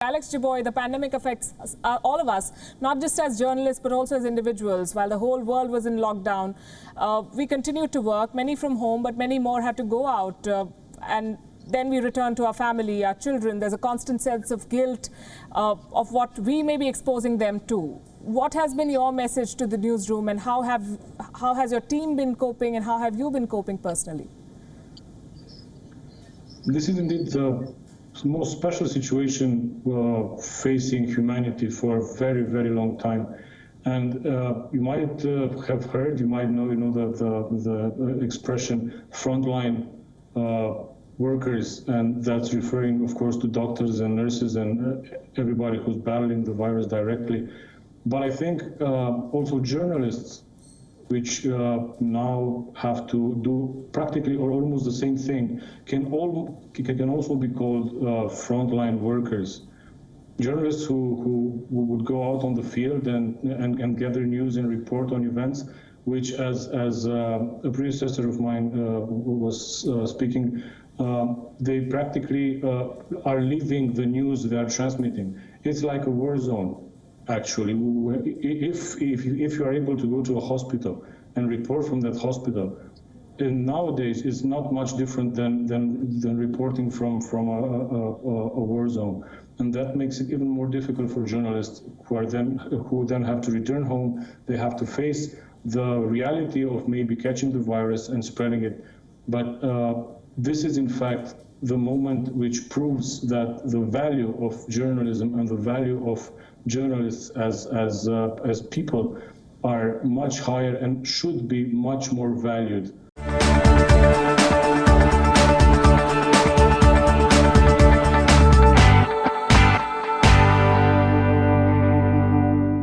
Alex Giboi, the pandemic affects all of us, not just as journalists, but also as individuals. While the whole world was in lockdown, we continued to work, many from home, but many more had to go out. And then we return to our family, our children. There's a constant sense of guilt of what we may be exposing them to. What has been your message to the newsroom, and how has your team been coping, and how have you been coping personally? This is indeed the most special situation facing humanity for a very, very long time. And you might have heard, you might know, the expression frontline workers, and that's referring, of course, to doctors and nurses and everybody who's battling the virus directly. But I think also journalists, which now have to do practically or almost the same thing, can also be called frontline workers. Journalists who would go out on the field and gather news and report on events, which, as a predecessor of mine was speaking, they practically are living the news they are transmitting. It's like a war zone. Actually, if you are able to go to a hospital and report from that hospital, and nowadays it's not much different than reporting from a war zone, and that makes it even more difficult for journalists who then have to return home. They have to face the reality of maybe catching the virus and spreading it. But this is in fact the moment which proves that the value of journalism and the value of journalists as people are much higher and should be much more valued.